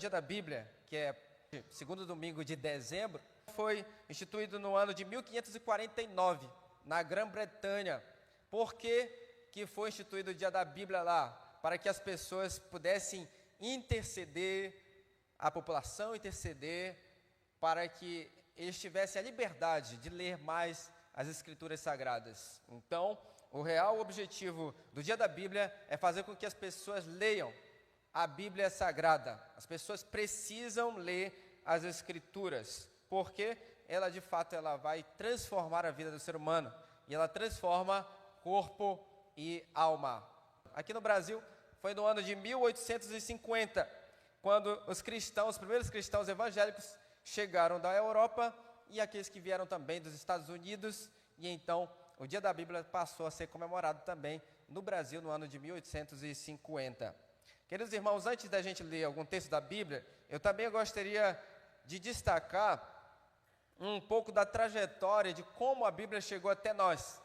Dia da Bíblia, que é segundo domingo de dezembro, foi instituído no ano de 1549, na Grã-Bretanha. Por que foi instituído o Dia da Bíblia lá? Para que as pessoas pudessem interceder, a população interceder, para que eles tivessem a liberdade de ler mais as Escrituras Sagradas. Então, o real objetivo do Dia da Bíblia é fazer com que as pessoas leiam a Bíblia Sagrada. As pessoas precisam ler as Escrituras, porque ela, de fato, ela vai transformar a vida do ser humano, e ela transforma corpo e alma. Aqui no Brasil, foi no ano de 1850, quando os primeiros cristãos evangélicos chegaram da Europa e aqueles que vieram também dos Estados Unidos, e então o Dia da Bíblia passou a ser comemorado também no Brasil no ano de 1850. Queridos irmãos, antes da gente ler algum texto da Bíblia, eu também gostaria de destacar um pouco da trajetória de como a Bíblia chegou até nós.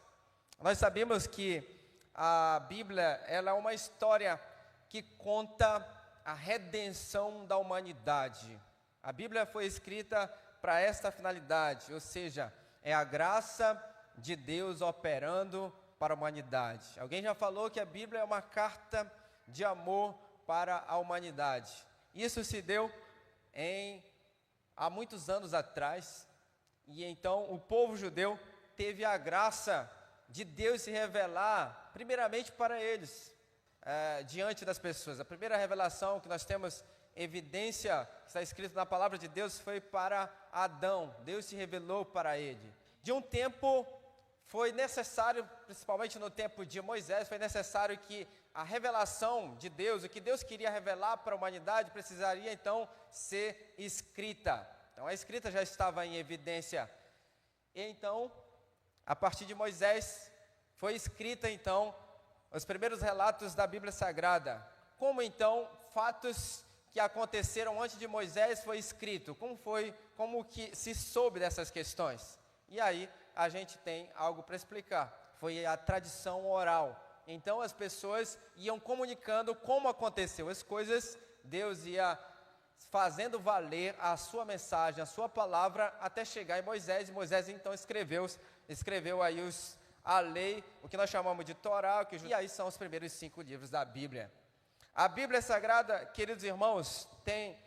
Nós sabemos que a Bíblia, ela é uma história que conta a redenção da humanidade. A Bíblia foi escrita para esta finalidade, ou seja, é a graça de Deus operando para a humanidade. Alguém já falou que a Bíblia é uma carta de amor para a humanidade. Isso se deu há muitos anos atrás, e então o povo judeu teve a graça de Deus se revelar primeiramente para eles, diante das pessoas. A primeira revelação que nós temos evidência, que está escrito na palavra de Deus, foi para Adão. Deus se revelou para ele. De um tempo foi necessário, principalmente no tempo de Moisés, foi necessário que a revelação de Deus, o que Deus queria revelar para a humanidade, precisaria então ser escrita. Então a escrita já estava em evidência. E então, a partir de Moisés, foi escrita então os primeiros relatos da Bíblia Sagrada. Como então fatos que aconteceram antes de Moisés foi escrito? Como que se soube dessas questões? E aí a gente tem algo para explicar. Foi a tradição oral. Então as pessoas iam comunicando como aconteceu as coisas, Deus ia fazendo valer a sua mensagem, a sua palavra, até chegar em Moisés, e Moisés então escreveu aí a lei, o que nós chamamos de Torá, e aí são os primeiros 5 livros da Bíblia. A Bíblia Sagrada, queridos irmãos, tem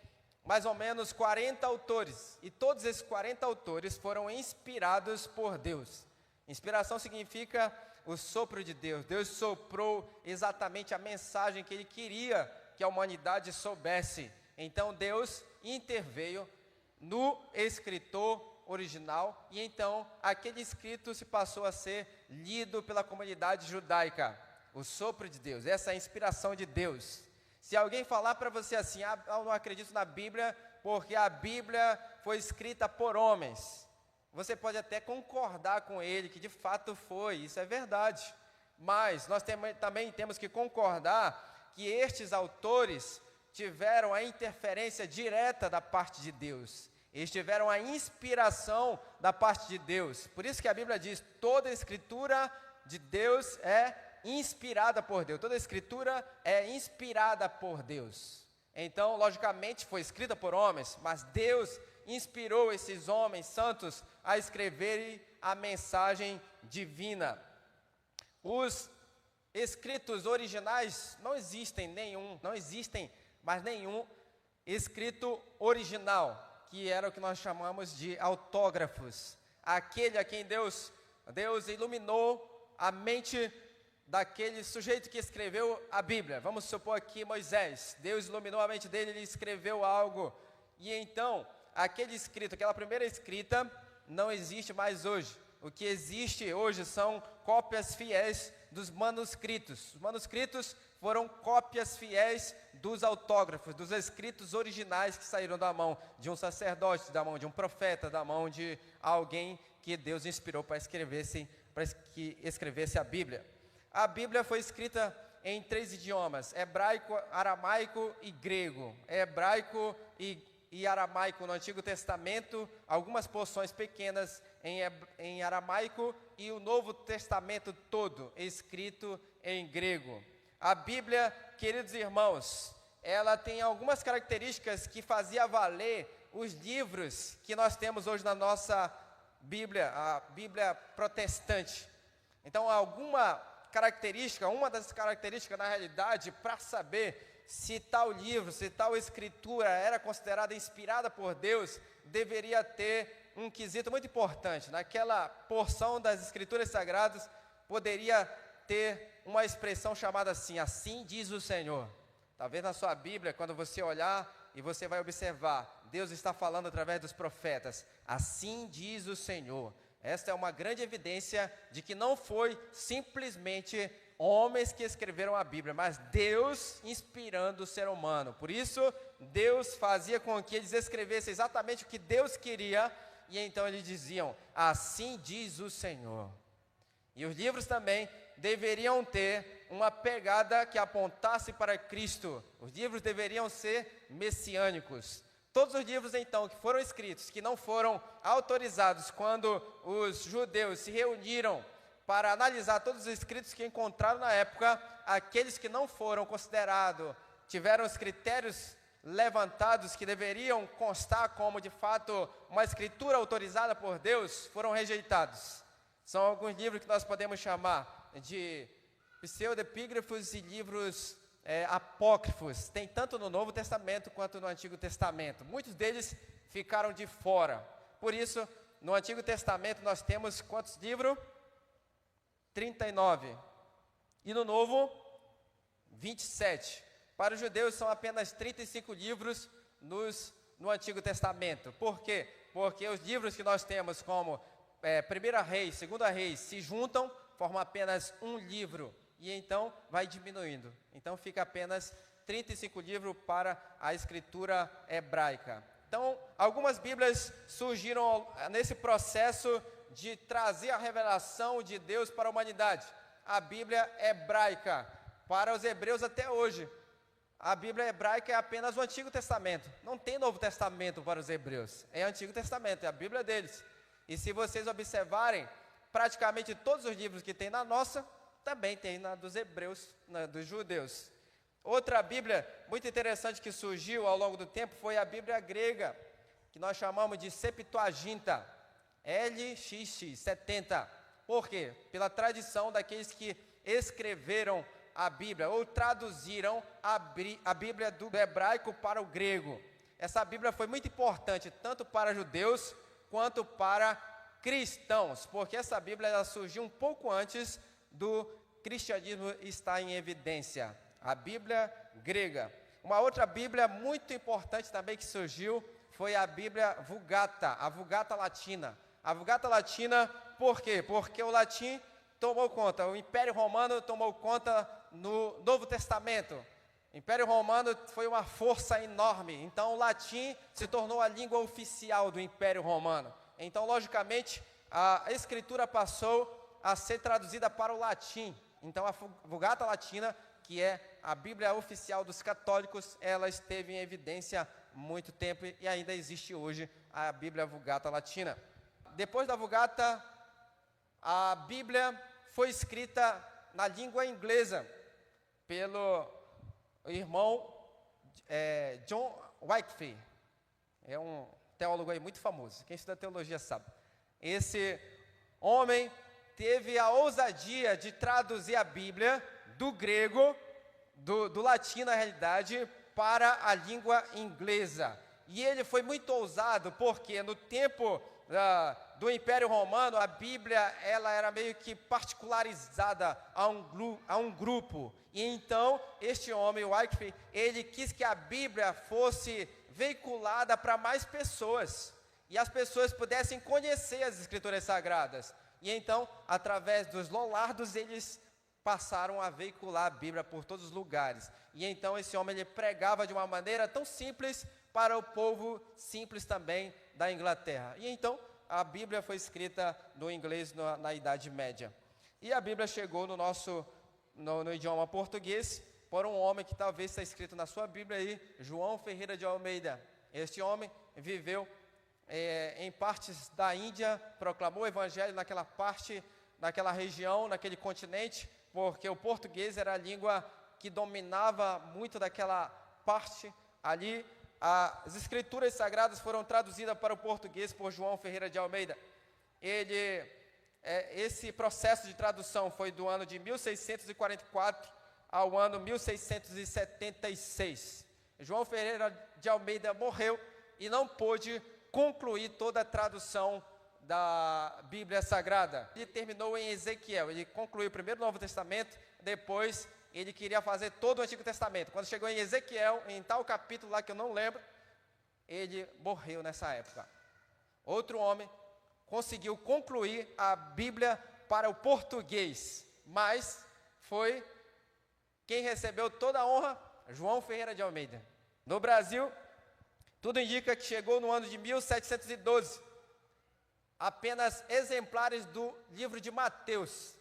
mais ou menos 40 autores, e todos esses 40 autores foram inspirados por Deus. Inspiração significa o sopro de Deus. Deus soprou exatamente a mensagem que Ele queria que a humanidade soubesse. Então Deus interveio no escritor original, e então aquele escrito se passou a ser lido pela comunidade judaica. O sopro de Deus, essa é a inspiração de Deus. Se alguém falar para você assim, eu não acredito na Bíblia, porque a Bíblia foi escrita por homens, você pode até concordar com ele, que de fato foi, isso é verdade. Mas nós também temos que concordar que estes autores tiveram a interferência direta da parte de Deus. Eles tiveram a inspiração da parte de Deus. Por isso que a Bíblia diz, toda a escritura de Deus é inspirada por Deus. Toda a escritura é inspirada por Deus. Então, logicamente, foi escrita por homens, mas Deus inspirou esses homens santos a escreverem a mensagem divina. Os escritos originais não existem mais nenhum escrito original, que era o que nós chamamos de autógrafos. Aquele a quem Deus iluminou a mente daquele sujeito que escreveu a Bíblia. Vamos supor aqui Moisés. Deus iluminou a mente dele, ele escreveu algo. E então, aquele escrito, aquela primeira escrita, não existe mais hoje. O que existe hoje são cópias fiéis dos manuscritos. Os manuscritos foram cópias fiéis dos autógrafos, dos escritos originais que saíram da mão de um sacerdote, da mão de um profeta, da mão de alguém que Deus inspirou para que escrevesse a Bíblia. A Bíblia foi escrita em 3 idiomas, hebraico, aramaico e grego. Hebraico e aramaico no Antigo Testamento, algumas porções pequenas em aramaico, e o Novo Testamento todo escrito em grego. A Bíblia, queridos irmãos, ela tem algumas características que fazia valer os livros que nós temos hoje na nossa Bíblia, a Bíblia protestante. Então, uma das características, na realidade, para saber se tal livro, se tal escritura era considerada inspirada por Deus, deveria ter um quesito muito importante. Naquela porção das escrituras sagradas, poderia ter uma expressão chamada assim diz o Senhor. Talvez na sua Bíblia, quando você olhar e você vai observar, Deus está falando através dos profetas, assim diz o Senhor. Esta é uma grande evidência de que não foi simplesmente homens que escreveram a Bíblia, mas Deus inspirando o ser humano. Por isso, Deus fazia com que eles escrevessem exatamente o que Deus queria, e então eles diziam, assim diz o Senhor. E os livros também deveriam ter uma pegada que apontasse para Cristo. Os livros deveriam ser messiânicos. Todos os livros, então, que foram escritos, que não foram autorizados quando os judeus se reuniram para analisar todos os escritos que encontraram na época, aqueles que não foram considerados, tiveram os critérios levantados que deveriam constar como, de fato, uma escritura autorizada por Deus, foram rejeitados. São alguns livros que nós podemos chamar de pseudepígrafos e livros apócrifos. Tem tanto no Novo Testamento quanto no Antigo Testamento. Muitos deles ficaram de fora. Por isso, no Antigo Testamento nós temos quantos livros? 39. E no Novo, 27. Para os judeus são apenas 35 livros no Antigo Testamento. Por quê? Porque os livros que nós temos como 1 Reis, 2 Reis, se juntam, formam apenas um livro. E então vai diminuindo. Então fica apenas 35 livros para a escritura hebraica. Então, algumas Bíblias surgiram nesse processo de trazer a revelação de Deus para a humanidade. A Bíblia hebraica, para os hebreus até hoje, a Bíblia hebraica é apenas o Antigo Testamento. Não tem Novo Testamento para os hebreus. É o Antigo Testamento, é a Bíblia deles. E se vocês observarem, praticamente todos os livros que tem na nossa, também tem na dos hebreus, dos judeus. Outra Bíblia muito interessante que surgiu ao longo do tempo foi a Bíblia grega, que nós chamamos de Septuaginta, LXX, 70. Por quê? Pela tradição daqueles que escreveram a Bíblia, ou traduziram a Bíblia do hebraico para o grego. Essa Bíblia foi muito importante, tanto para judeus, quanto para cristãos, porque essa Bíblia ela surgiu um pouco antes do cristianismo estar em evidência. A Bíblia grega. Uma outra Bíblia muito importante também que surgiu foi a Bíblia Vulgata, a Vulgata Latina. A Vulgata Latina, por quê? Porque o latim tomou conta, o Império Romano tomou conta no Novo Testamento. O Império Romano foi uma força enorme, então o latim se tornou a língua oficial do Império Romano. Então, logicamente, a escritura passou a ser traduzida para o latim. Então, a Vulgata Latina, que é a Bíblia oficial dos católicos, ela esteve em evidência há muito tempo e ainda existe hoje a Bíblia Vulgata Latina. Depois da Vulgata, a Bíblia foi escrita na língua inglesa pelo irmão John Wycliffe. É um teólogo aí muito famoso. Quem estuda teologia sabe. Esse homem teve a ousadia de traduzir a Bíblia do grego, do latim na realidade, para a língua inglesa. E ele foi muito ousado, porque no tempo do Império Romano, a Bíblia ela era meio que particularizada a um grupo. E então, este homem, Wycliffe, ele quis que a Bíblia fosse veiculada para mais pessoas, e as pessoas pudessem conhecer as Escrituras Sagradas. E então, através dos lollardos, eles passaram a veicular a Bíblia por todos os lugares. E então, esse homem ele pregava de uma maneira tão simples para o povo simples também da Inglaterra. E então, a Bíblia foi escrita no inglês na Idade Média. E a Bíblia chegou no idioma português por um homem que talvez está escrito na sua Bíblia aí, João Ferreira de Almeida. Este homem viveu em partes da Índia, proclamou o evangelho naquela região, naquele continente, porque o português era a língua que dominava muito daquela parte ali, as Escrituras Sagradas foram traduzidas para o português por João Ferreira de Almeida. Esse processo de tradução foi do ano de 1644 ao ano 1676. João Ferreira de Almeida morreu e não pôde concluir toda a tradução da Bíblia Sagrada. Ele terminou em Ezequiel, ele concluiu primeiro o Novo Testamento, depois ele queria fazer todo o Antigo Testamento. Quando chegou em Ezequiel, em tal capítulo lá que eu não lembro, ele morreu nessa época. Outro homem conseguiu concluir a Bíblia para o português, mas foi quem recebeu toda a honra, João Ferreira de Almeida. No Brasil, tudo indica que chegou no ano de 1712, apenas exemplares do livro de Mateus.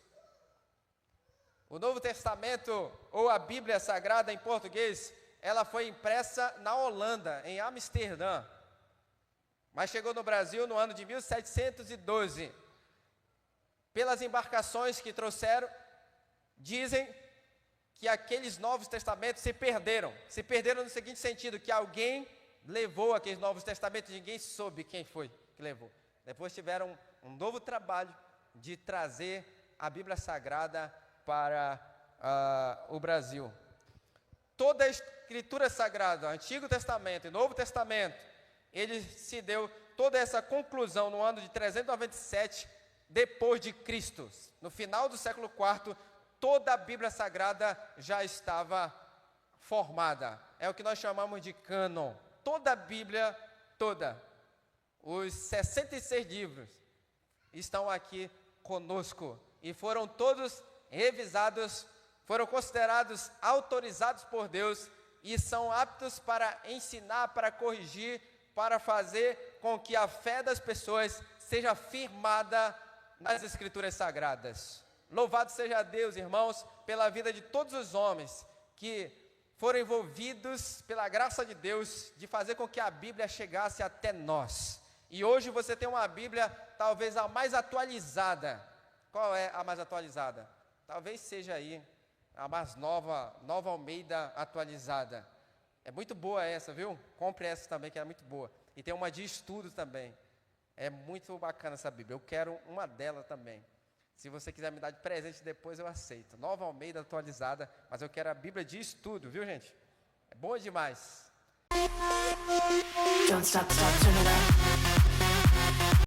O Novo Testamento, ou a Bíblia Sagrada em português, ela foi impressa na Holanda, em Amsterdã. Mas chegou no Brasil no ano de 1712. Pelas embarcações que trouxeram, dizem que aqueles Novos Testamentos se perderam. Se perderam no seguinte sentido, que alguém levou aqueles Novos Testamentos, ninguém soube quem foi que levou. Depois tiveram um novo trabalho de trazer a Bíblia Sagrada para o Brasil. Toda a Escritura Sagrada, Antigo Testamento e Novo Testamento, ele se deu toda essa conclusão no ano de 397 depois de Cristo. No final do século IV, toda a Bíblia Sagrada já estava formada. É o que nós chamamos de cânon. Toda a Bíblia, toda. Os 66 livros estão aqui conosco e foram todos revisados, foram considerados autorizados por Deus e são aptos para ensinar, para corrigir, para fazer com que a fé das pessoas seja firmada nas Escrituras Sagradas. Louvado seja Deus, irmãos, pela vida de todos os homens que foram envolvidos pela graça de Deus de fazer com que a Bíblia chegasse até nós. E hoje você tem uma Bíblia talvez a mais atualizada. Qual é a mais atualizada? Talvez seja aí a mais nova Almeida atualizada. É muito boa essa, viu? Compre essa também, que é muito boa. E tem uma de estudo também. É muito bacana essa Bíblia. Eu quero uma dela também. Se você quiser me dar de presente depois, eu aceito. Nova Almeida atualizada, mas eu quero a Bíblia de estudo, viu, gente? É boa demais. Don't stop, turn it up.